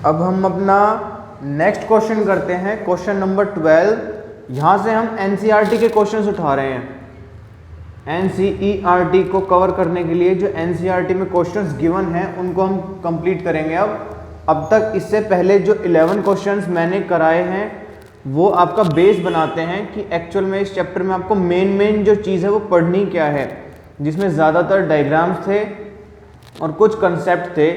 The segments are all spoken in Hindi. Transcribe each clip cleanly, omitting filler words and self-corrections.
अब हम अपना नेक्स्ट क्वेश्चन करते हैं, क्वेश्चन नंबर 12। यहाँ से हम एनसीईआरटी के क्वेश्चंस उठा रहे हैं। एनसीईआरटी को कवर करने के लिए जो एनसीईआरटी में क्वेश्चंस गिवन हैं उनको हम कंप्लीट करेंगे। अब तक इससे पहले जो 11 क्वेश्चंस मैंने कराए हैं वो आपका बेस बनाते हैं कि एक्चुअल में इस चैप्टर में आपको मेन जो चीज़ है वो पढ़नी क्या है, जिसमें ज़्यादातर डायग्राम्स थे और कुछ कंसेप्ट थे।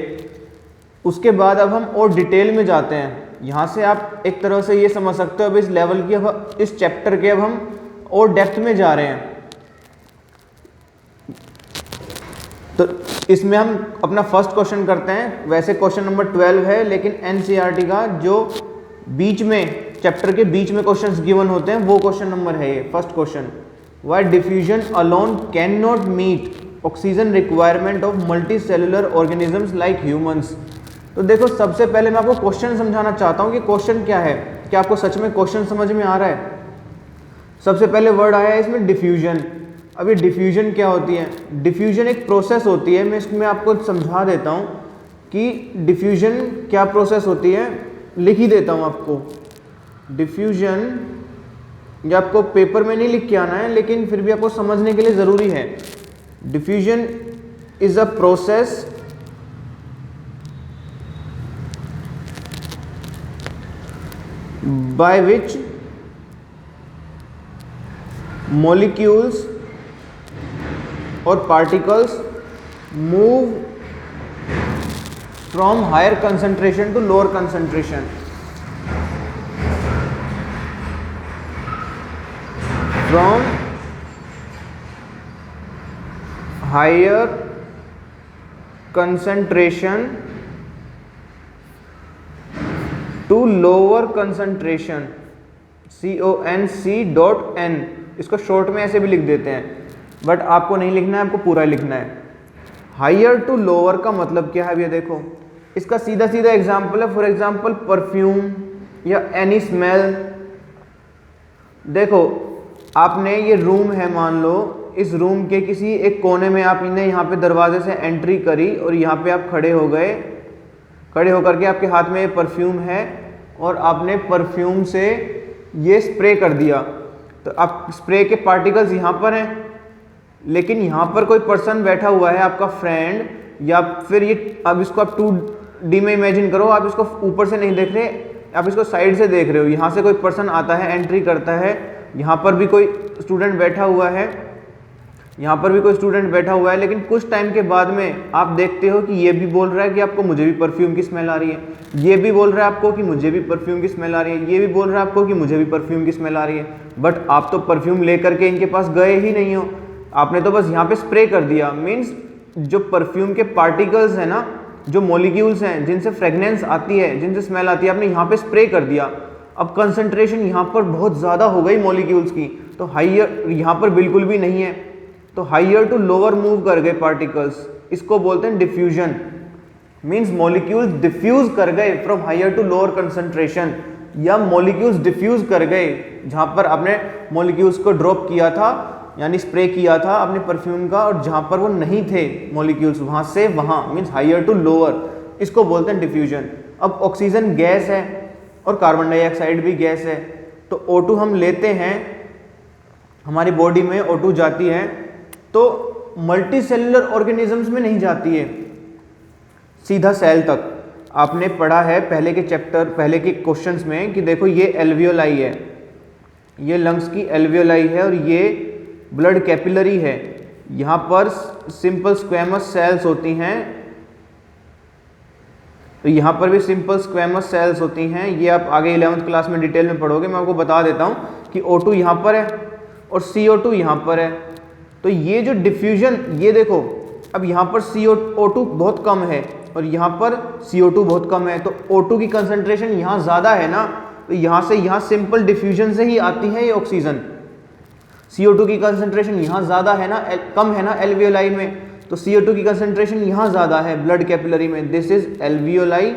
उसके बाद अब हम और डिटेल में जाते हैं। यहाँ से आप एक तरह से ये समझ सकते हो अब इस लेवल की, अब इस चैप्टर के अब हम और डेप्थ में जा रहे हैं। तो इसमें हम अपना फर्स्ट क्वेश्चन करते हैं। वैसे क्वेश्चन नंबर 12 है, लेकिन एनसीईआरटी का जो बीच में चैप्टर के बीच में क्वेश्चंस गिवन होते हैं वो क्वेश्चन नंबर है ये first question. Why diffusion alone can not meet oxygen requirement of multi cellular organisms like humans. तो देखो, सबसे पहले मैं आपको क्वेश्चन समझाना चाहता हूँ कि क्वेश्चन क्या है। क्या आपको सच में क्वेश्चन समझ में आ रहा है? सबसे पहले वर्ड आया है इसमें डिफ्यूजन। अब ये डिफ्यूजन क्या होती है? डिफ्यूजन एक प्रोसेस होती है। मैं इसमें आपको समझा देता हूँ कि डिफ्यूजन क्या प्रोसेस होती है। लिख ही देता हूँ आपको। डिफ्यूजन, ये आपको पेपर में नहीं लिख के आना है, लेकिन फिर भी आपको समझने के लिए ज़रूरी है। Diffusion is a process by which molecules or particles move from higher concentration to lower concentration. From higher concentration to lower concentration, CONC.N। इसको शॉर्ट में ऐसे भी लिख देते हैं, बट आपको नहीं लिखना है, आपको पूरा लिखना है। हायर टू लोअर का मतलब क्या है? ये देखो, इसका सीधा सीधा एग्जाम्पल है। फॉर एग्जाम्पल परफ्यूम या एनी स्मेल। देखो, आपने ये रूम है, मान लो इस रूम के किसी एक कोने में आपने यहाँ पे दरवाजे से एंट्री करी और यहाँ पे आप खड़े हो गए। खड़े होकर के आपके हाथ में ये परफ्यूम है और आपने परफ्यूम से ये स्प्रे कर दिया। तो आप स्प्रे के पार्टिकल्स यहाँ पर हैं, लेकिन यहाँ पर कोई पर्सन बैठा हुआ है, आपका फ्रेंड, या फिर ये, अब इसको आप 2D में इमेजिन करो। आप इसको ऊपर से नहीं देख रहे, आप इसको साइड से देख रहे हो। यहाँ से कोई पर्सन आता है, एंट्री करता है, यहाँ पर भी कोई स्टूडेंट बैठा हुआ है, यहाँ पर भी कोई स्टूडेंट बैठा हुआ है, लेकिन कुछ टाइम के बाद में आप देखते हो कि ये भी बोल रहा है कि आपको मुझे भी परफ्यूम की स्मेल आ रही है, ये भी बोल रहा है आपको कि मुझे भी परफ्यूम की स्मेल आ रही है, ये भी बोल रहा है आपको कि मुझे भी परफ्यूम की स्मेल आ रही है। बट आप तो परफ्यूम लेकर के इनके पास गए ही नहीं हो, आपने तो बस यहाँ पे स्प्रे कर दिया। मीन्स जो परफ्यूम के पार्टिकल्स हैं ना, जो मॉलिक्यूल्स हैं जिनसे फ्रेगनेंस आती है, जिनसे स्मेल आती है, आपने यहाँ पे स्प्रे कर दिया। अब कंसंट्रेशन यहाँ पर बहुत ज़्यादा हो गई मॉलिक्यूल्स की, तो हाइयर यहाँ पर बिल्कुल भी नहीं है, तो हाइयर टू लोअर मूव कर गए पार्टिकल्स। इसको बोलते हैं डिफ्यूजन। मींस मॉलिक्यूल्स डिफ्यूज कर गए from higher to lower concentration, या मॉलिक्यूल्स डिफ्यूज कर गए जहां पर आपने मॉलिक्यूल्स को ड्रॉप किया था, यानी स्प्रे किया था अपने परफ्यूम का, और जहां पर वो नहीं थे मॉलिक्यूल्स, वहां से वहां, मींस हाइयर टू लोअर, इसको बोलते हैं डिफ्यूजन। अब ऑक्सीजन गैस है और कार्बन डाइऑक्साइड भी गैस है, तो O2 हम लेते हैं, हमारी बॉडी में O2 जाती है, तो मल्टी सेलुलर ऑर्गेनिजम्स में नहीं जाती है, सीधा सेल तक। आपने पढ़ा है पहले के चैप्टर, पहले के क्वेश्चंस में कि देखो ये एल्वियोलाई है, ये लंग्स की एल्वियोलाई है, और ये ब्लड कैपिलरी है। यहाँ पर सिंपल स्क्वेमस सेल्स होती हैं, तो यहाँ पर भी सिंपल स्क्वेमस सेल्स होती हैं। ये आप आगे 11th क्लास में डिटेल में पढ़ोगे। मैं आपको बता देता हूँ कि O2 यहाँ पर है और CO2 यहाँ पर है। तो ये जो डिफ्यूजन, ये देखो, अब यहाँ पर O2 बहुत कम है और यहाँ पर CO2 बहुत कम है, तो O2 की कंसंट्रेशन यहाँ ज़्यादा है ना, तो यहाँ से यहाँ सिंपल डिफ्यूजन से ही आती है ये ऑक्सीजन। CO2 की कंसंट्रेशन यहाँ ज़्यादा है ना, कम है ना एल्वियोलाई में, तो CO2 की कंसंट्रेशन यहाँ ज़्यादा है ब्लड कैपिलरी में। This is alveoli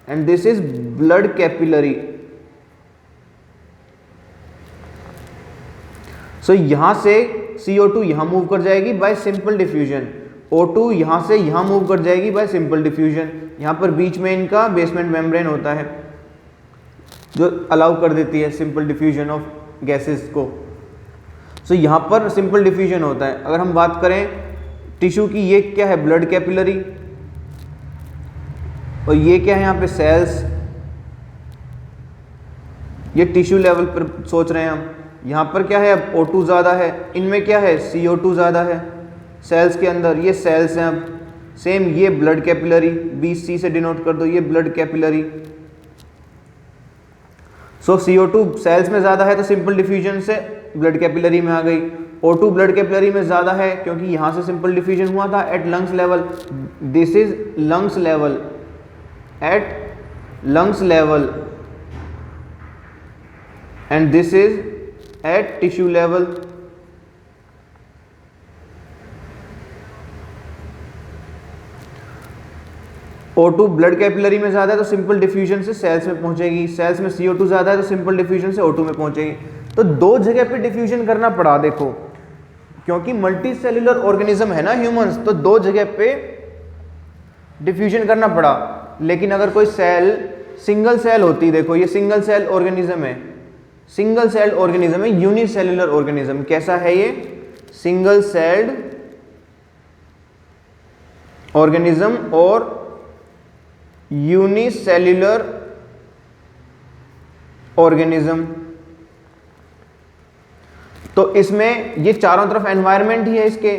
and this is blood capillary. So यहाँ से CO2 यहाँ मूव कर जाएगी बाय सिंपल डिफ्यूजन। O2 यहाँ से यहाँ मूव कर जाएगी बाय सिंपल डिफ्यूजन। यहाँ पर बीच में इनका बेसमेंट मेम्ब्रेन होता है जो अलाउ कर देती है सिंपल डिफ्यूजन ऑफ गैसेस को। सो यहाँ पर सिंपल डिफ्यूजन होता है। अगर हम बात करें टिश्यू की, ये क्या है, ब्लड कैपिलरी, और ये क्या है यहाँ पे, सेल्स। ये टिश्यू लेवल पर सोच रहे हैं हम। यहाँ पर क्या है, अब O2 ज़्यादा है, इनमें क्या है, CO2 ज़्यादा है सेल्स के अंदर, ये सेल्स हैं। अब सेम ये ब्लड कैपिलरी, BC से डिनोट कर दो, ये ब्लड कैपिलरी। सो CO2 सेल्स में ज़्यादा है तो सिंपल डिफ्यूजन से ब्लड कैपिलरी में आ गई। O2 ब्लड कैपिलरी में ज़्यादा है क्योंकि यहाँ से सिंपल डिफ्यूजन हुआ था at lungs level. This is lungs level, at lungs level, and this is at tissue level. O2 blood capillary में ज़्यादा है तो सिंपल डिफ्यूजन से सेल्स में पहुंचेगी, सेल्स में CO2 ज़्यादा है तो सिंपल डिफ्यूजन से O2 में पहुंचेगी। तो दो जगह पे डिफ्यूजन करना पड़ा, देखो, क्योंकि मल्टी सेल्यूलर ऑर्गेनिज्म है ना ह्यूमंस, तो दो जगह पे डिफ्यूजन करना पड़ा। लेकिन अगर कोई सेल सिंगल सेल होती, देखो ये सिंगल सेल ऑर्गेनिज्म है, सिंगल सेल ऑर्गेनिज्म है, यूनिसेल्यूलर ऑर्गेनिज्म। कैसा है ये, सिंगल सेल्ड ऑर्गेनिज्म और यूनिसेल्यूलर ऑर्गेनिज्म। तो इसमें ये चारों तरफ एनवायरनमेंट ही है इसके।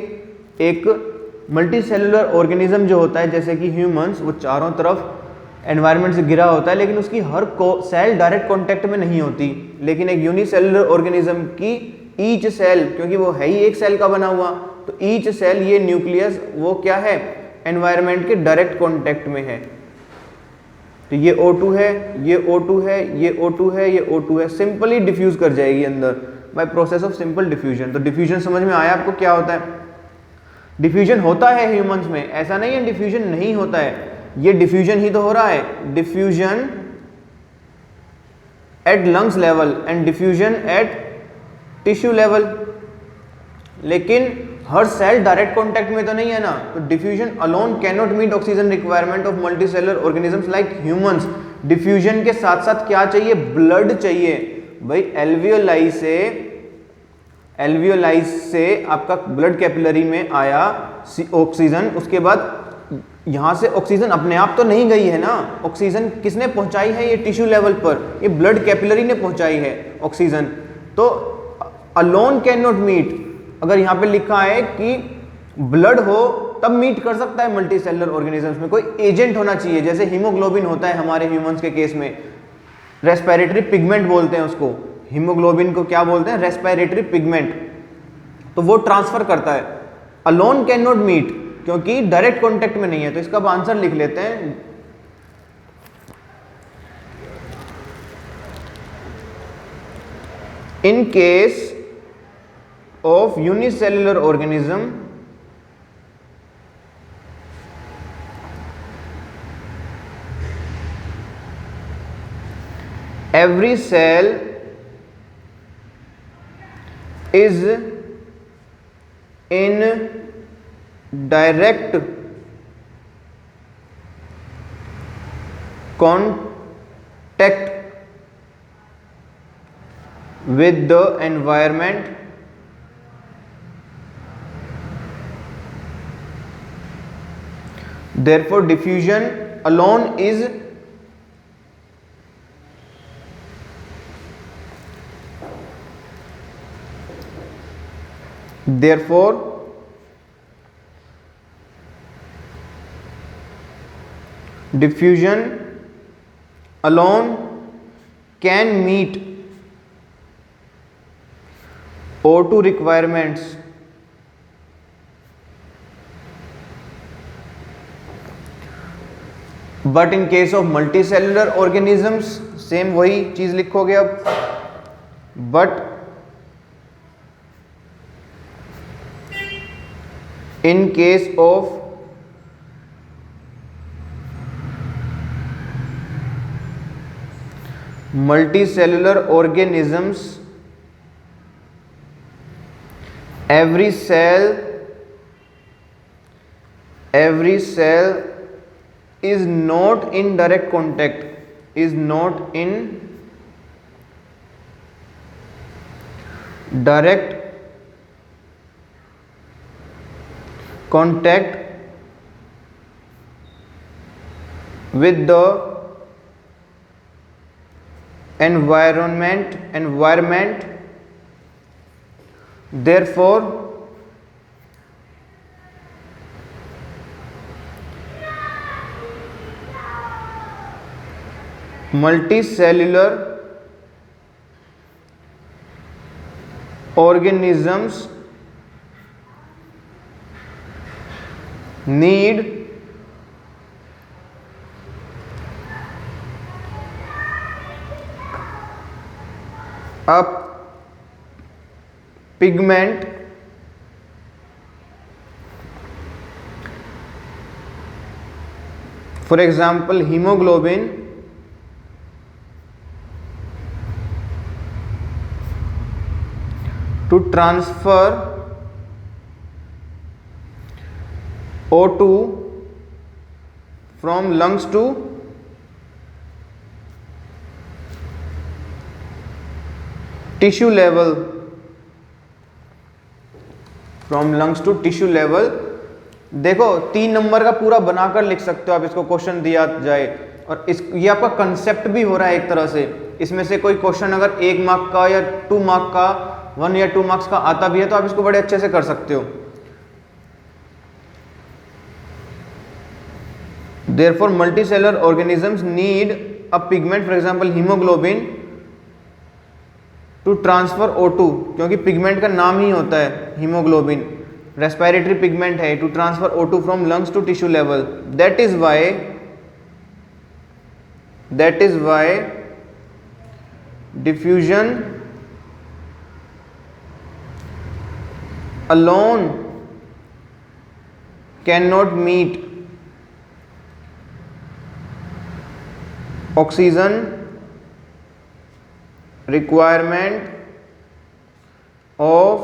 एक मल्टी सेल्यूलर ऑर्गेनिज्म जो होता है जैसे कि ह्यूमंस, वो चारों तरफ एनवायरनमेंट से घिरा होता है, लेकिन उसकी हर सेल डायरेक्ट कांटेक्ट में नहीं होती। लेकिन एक यूनिसेल्यूलर ऑर्गेनिज्म की ईच सेल, क्योंकि वो है ही एक सेल का बना हुआ, तो ईच सेल, ये न्यूक्लियस, वो क्या है, एनवायरनमेंट के डायरेक्ट कांटेक्ट में है। तो ये O2 है, ये O2 है, ये O2 है, ये O2 है, सिंपली डिफ्यूज कर जाएगी अंदर by process of simple diffusion. तो डिफ्यूजन समझ में आया आपको क्या होता है? डिफ्यूजन होता है ह्यूमंस में, ऐसा नहीं है डिफ्यूजन नहीं होता है, ये डिफ्यूजन ही तो हो रहा है। Diffusion at lungs level and diffusion at tissue level. लेकिन हर सेल डायरेक्ट कांटेक्ट में तो नहीं है ना, तो diffusion alone can not meet oxygen requirement of multicellular organisms like humans. Diffusion के साथ साथ क्या चाहिए, ब्लड चाहिए भाई। एल्वियोलाई से आपका ब्लड कैपिलरी में आया ऑक्सीजन, उसके बाद यहाँ से ऑक्सीजन अपने आप तो नहीं गई है ना, ऑक्सीजन किसने पहुंचाई है, ये टिश्यू लेवल पर, ये ब्लड कैपिलरी ने पहुंचाई है ऑक्सीजन। तो अलोन कैन नॉट मीट, अगर यहाँ पे लिखा है कि ब्लड हो तब मीट कर सकता है मल्टी सेलुलर ऑर्गेनिजम्स में, कोई एजेंट होना चाहिए। जैसे हीमोग्लोबिन होता है हमारे ह्यूमंस के केस में, रेस्पिरेटरी पिगमेंट बोलते हैं उसको, हीमोग्लोबिन को क्या बोलते हैं, रेस्पिरेटरी पिगमेंट, तो वो ट्रांसफर करता है। अलोन कैन नॉट मीट क्योंकि डायरेक्ट कॉन्टेक्ट में नहीं है, तो इसका अब आंसर लिख लेते हैं। In case of unicellular organism, every cell is in direct contact with the environment, therefore diffusion alone is diffusion alone can meet O2 requirements but in case of multicellular organisms same वही चीज लिखोगे अब, but in case of multicellular organisms every cell every cell is not in direct contact, is not in direct contact with the environment, therefore multicellular organisms need a pigment for example hemoglobin to transfer O2 from lungs to tissue level, from lungs to tissue level। देखो 3 नंबर का पूरा बनाकर लिख सकते हो आप, इसको क्वेश्चन दिया जाए, और ये आपका कंसेप्ट भी हो रहा है एक तरह से। इसमें से कोई क्वेश्चन अगर 1 मार्क का या 2 मार्क का, 1 या 2 मार्क्स का आता भी है तो आप इसको बड़े अच्छे से कर सकते हो। Therefore multicellular organisms need a pigment, for example hemoglobin, to transfer O2, क्योंकि पिगमेंट का नाम ही होता है हीमोग्लोबिन, रेस्पिरेटरी पिगमेंट है, to transfer O2 from lungs to tissue level. That is why diffusion alone cannot meet oxygen requirement of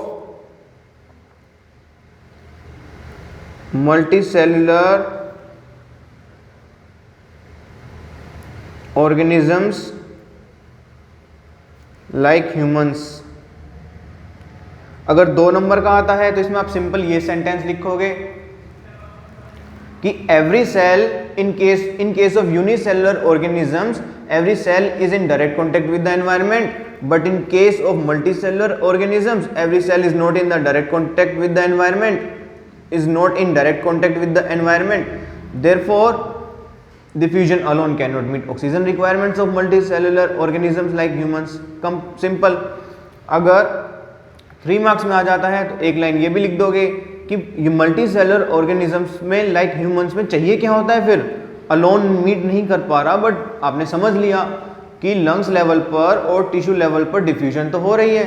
multicellular organisms like humans। अगर 2 नंबर का आता है तो इसमें आप सिंपल ये सेंटेंस लिखोगे कि every cell in case of unicellular organisms every cell is in direct contact with the environment, but in case of multicellular organisms every cell is not in the direct contact with the environment, is not in direct contact with the environment, therefore diffusion alone cannot meet oxygen requirements of multicellular organisms like humans। Come simple. अगर 3 मार्क्स में आ जाता है तो एक लाइन ये भी लिख दोगे कि ये मल्टीसेलुलर ऑर्गेनिजम्स में लाइक ह्यूमंस में चाहिए क्या होता है, फिर अलोन मीट नहीं कर पा रहा, बट आपने समझ लिया कि लंग्स लेवल पर और टिश्यू लेवल पर डिफ्यूजन तो हो रही है,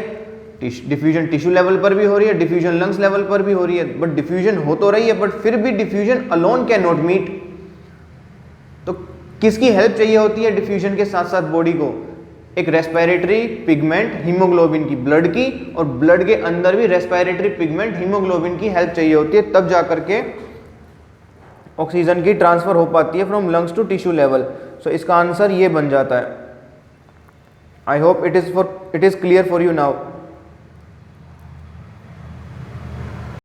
डिफ्यूजन टिश्यू लेवल पर भी हो रही है, डिफ्यूजन लंग्स लेवल पर भी हो रही है, बट डिफ्यूजन हो तो रही है, बट फिर भी diffusion alone can not meet. तो किसकी हेल्प चाहिए होती है डिफ्यूजन के साथ साथ बॉडी को? एक रेस्पिरेटरी पिगमेंट हीमोग्लोबिन की, ब्लड की, और ब्लड के अंदर भी रेस्पिरेटरी पिगमेंट हीमोग्लोबिन की हेल्प चाहिए होती है, तब जाकर के ऑक्सीजन की ट्रांसफर हो पाती है from lungs to tissue level. So इसका आंसर ये बन जाता है। I hope it is clear for you now.